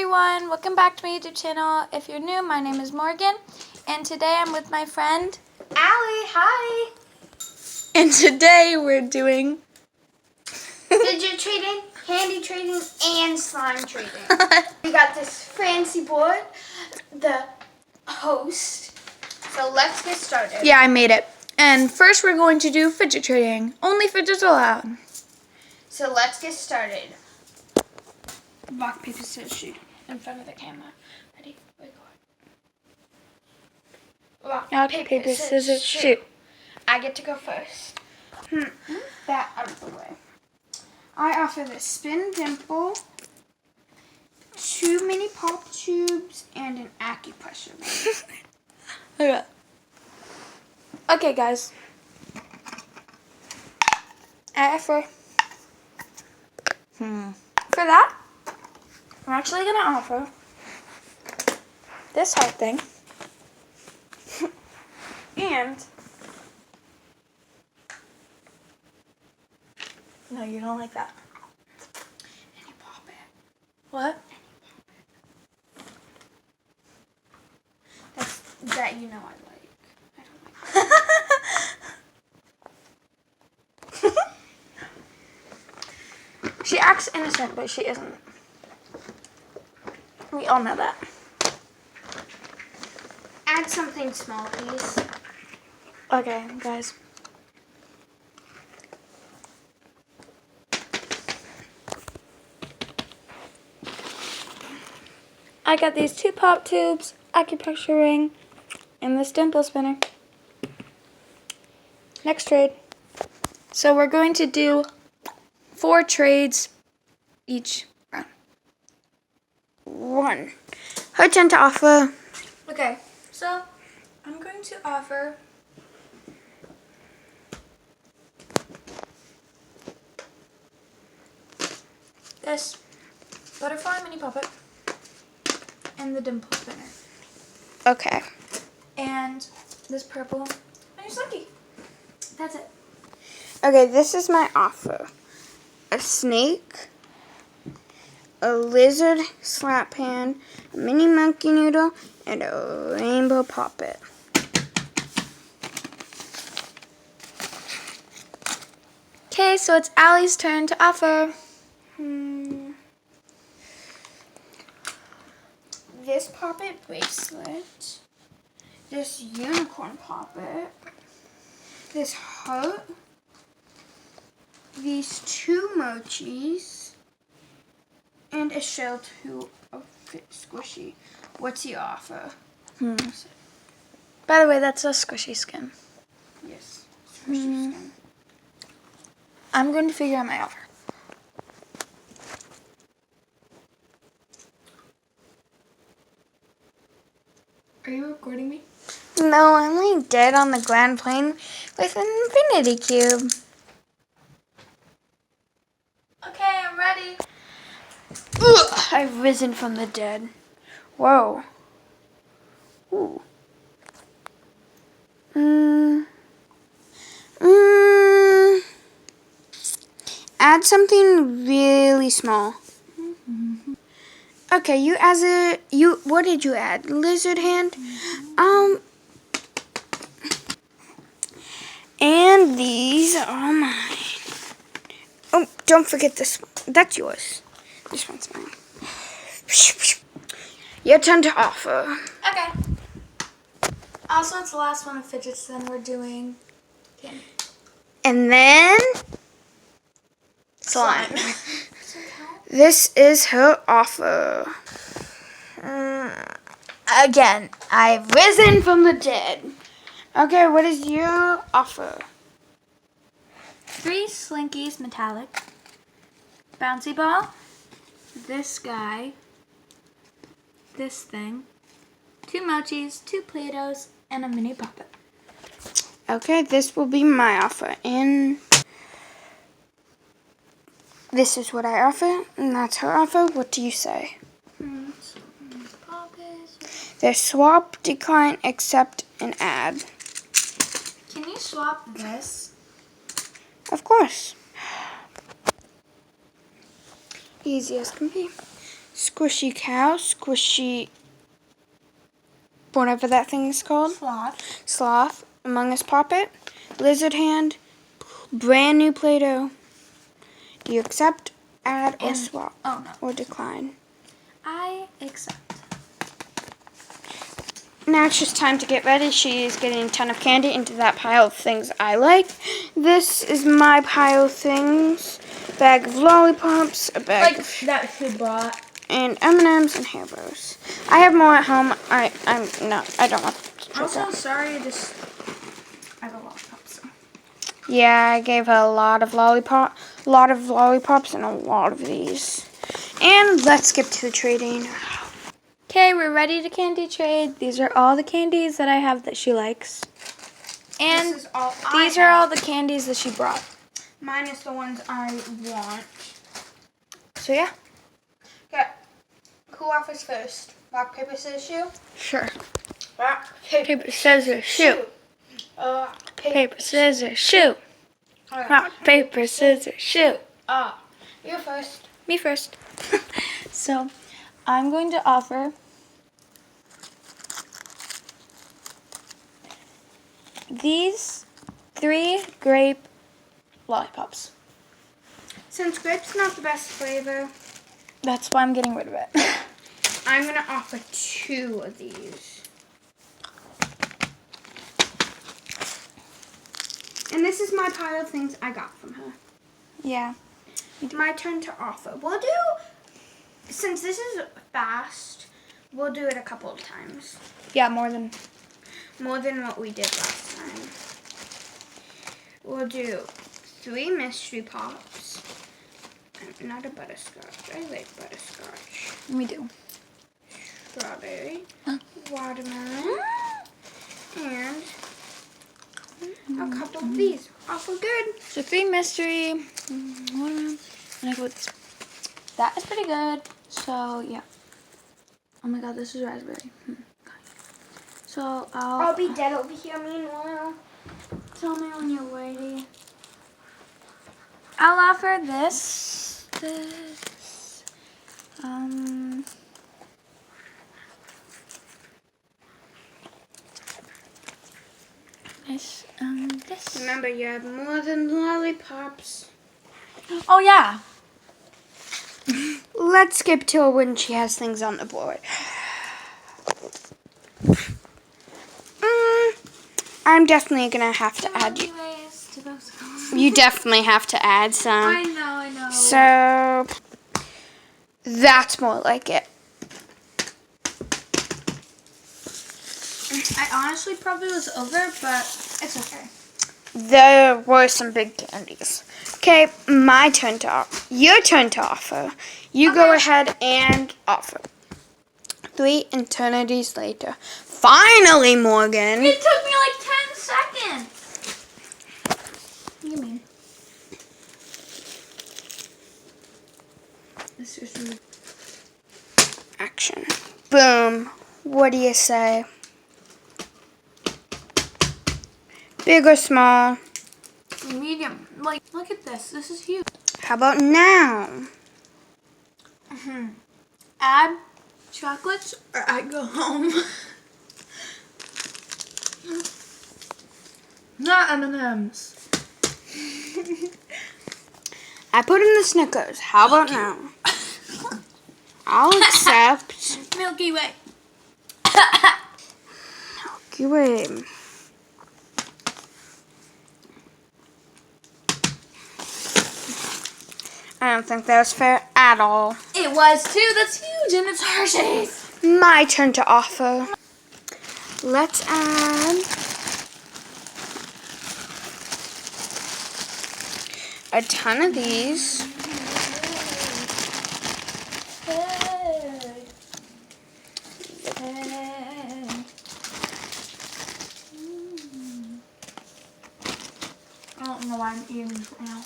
everyone, welcome back to my YouTube channel. If you're new, my name is Morgan, and today I'm with my friend Allie. Hi. And today we're doing fidget trading, handy trading, and slime trading. We got this fancy board, the host. So let's get started. Yeah, I made it. And first we're going to do fidget trading. Only fidgets allowed. So let's get started. Rock, paper, scissors, shoot in front of the camera. Ready? Record. Rock, Paper, scissors, shoot. I get to go first. That out of the way. I offer the spin dimple, 2 mini pop tubes, and an acupressure gun. Okay, guys. I offer. For that, I'm actually gonna offer this heart thing and no, you don't like that. And you pop it. What? That you know I like. I don't like that. She acts innocent, but she isn't. We all know that. Add something small, please. Okay, guys. I got these 2 pop tubes, acupressure ring, and this dimple spinner. Next trade. So we're going to do 4 trades each round. 1. Her turn to offer. Okay, so I'm going to offer this butterfly mini puppet and the dimple spinner. Okay. And this purple mini slinky. That's it. Okay, this is my offer. A snake, a lizard slap hand, a mini monkey noodle, and a rainbow poppet. Okay, so it's Allie's turn to offer. This poppet bracelet, this unicorn poppet, this heart, these 2 mochis, and a shell to a fit squishy. What's your offer? By the way, that's a squishy skin. Yes, squishy skin. I'm going to figure out my offer. Are you recording me? No, I'm laying dead on the ground playing with an infinity cube. Okay, I'm ready. Ugh, I've risen from the dead. Whoa. Ooh. Add something really small. Okay, what did you add? Lizard hand? And these are mine. Oh, don't forget this one. That's yours. This one's mine. Your turn to offer. Okay. Also, it's the last one of fidgets, then we're doing candy. And then slime. This is her offer. Again, I've risen from the dead. Okay, what is your offer? 3 Slinkies metallic, bouncy ball, this guy, this thing, 2 mochis, 2 Play-Dohs, and a mini puppet. Okay, this will be my offer. And this is what I offer, and that's her offer. What do you say? There's swap, decline, accept, and add. Can you swap this? Of course. Easy as can be. Squishy cow, squishy, whatever that thing is called. Sloth, Among Us Poppet, lizard hand, brand new Play-Doh. Do you accept, add, or swap? Oh no. Or decline? I accept. Now it's just time to get ready. She is getting a ton of candy into that pile of things I like. This is my pile of things. Bag of lollipops, a bag of that she brought. and M&Ms and Haribo's. I have more at home. I don't want to I'm so that. sorry. I have a lollipop. So. Yeah, I gave her a lot of lollipops and a lot of these. And let's skip to the trading. Okay, we're ready to candy trade. These are all the candies that I have that she likes. And these are all the candies that she brought. Minus the ones I want. So yeah. Okay, who offers first? Rock, paper, scissors, shoe? Sure. Rock, Paper, scissors, shoot. Paper, scissors, shoot. Rock, paper, scissors, shoot. You first. Me first. So, I'm going to offer these 3 grape lollipops. Since grape's not the best flavor, That's why I'm getting rid of it. I'm going to offer 2 of these. And this is my pile of things I got from her. Yeah. My turn to offer. We'll do, since this is fast, we'll do it a couple of times. Yeah, more than what we did last time. We'll do 3 mystery pops. Not a butterscotch. I like butterscotch. we do. Strawberry. Watermelon. And a couple of these. Awful good. So 3 mystery. And I go with this. That is pretty good. So yeah. Oh my god, this is raspberry. So I'll be dead over here meanwhile. tell me when you're ready. I'll offer this. This. Remember, you have more than lollipops. Oh yeah. Let's skip to when she has things on the board. I'm definitely gonna have to add you. You definitely have to add some. I know. So that's more like it. I honestly probably was over, but it's okay. There were some big candies. Okay, my turn to offer. Your turn to offer. You go ahead and offer. 3 eternities later. Finally, Morgan. It took me like 10 seconds. What do you mean? This is really... Action. Boom. What do you say? Big or small? medium. Like, look at this. This is huge. How about now? Add chocolates or I go home. Not M&M's. I put in the Snickers. How about now? I'll accept. Milky Way. Milky Way. I don't think that was fair at all. It was too. That's huge, and it's Hershey's. My turn to offer. Let's add a ton of these. I don't know why I'm eating this right now.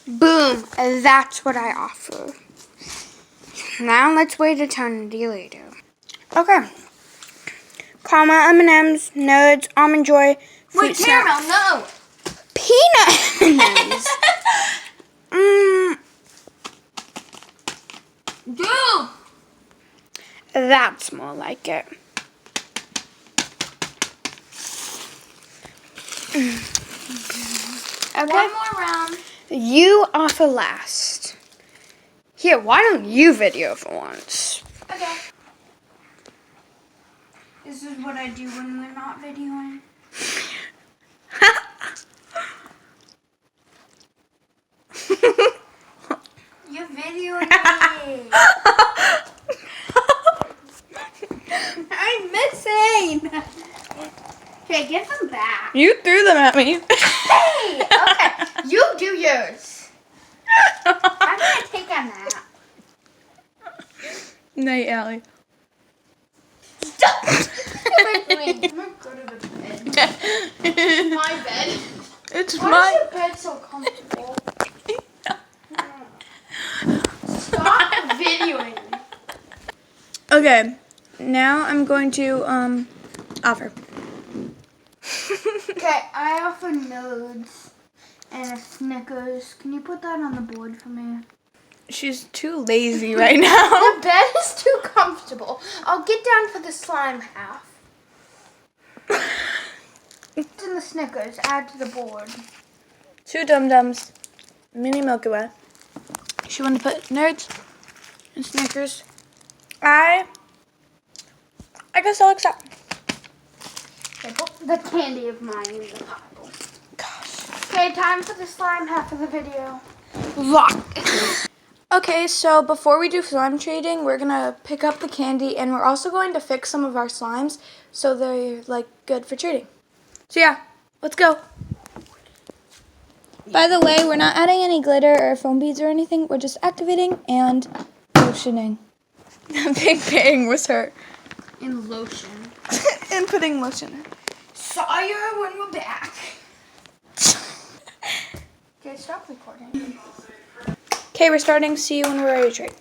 Boom, that's what I offer. Now let's wait eternity later. Okay. Caramel M&Ms, Nerds, Almond Joy, Wait, caramel, no. Peanut M&Ms. Dude. That's more like it. Okay. One more round. You offer last. Here, why don't you video for once? Okay. This is what I do when we're not videoing. You're videoing me. I'm missing. Okay, give them back. You threw them at me. Hey, okay. You do yours. I'm gonna take a nap. Night, Allie. Stop. I'm gonna go to the bed. My bed. It's Why is your bed so comfortable? Stop videoing me. Okay, now I'm going to offer. Okay, I offer nodes and a Snickers. Can you put that on the board for me? She's too lazy right now. The bed is too comfortable. I'll get down for the slime half. It's in the Snickers. Add to the board. 2 Dum-Dums, mini Milky Way. She wanted to put nerds and Snickers. I guess I'll accept. Okay, put the candy of mine in the pile. Gosh. Okay, time for the slime half of the video. Lock. Okay, so before we do slime trading, we're gonna pick up the candy, and we're also going to fix some of our slimes so they're like good for trading. So yeah, let's go. By the way, we're not adding any glitter or foam beads or anything. We're just activating and lotioning. Big Bang was her. In lotion. And putting lotion in. Saw you when we're back. Okay, stop recording. Okay, we're starting. See you when we're ready to trade.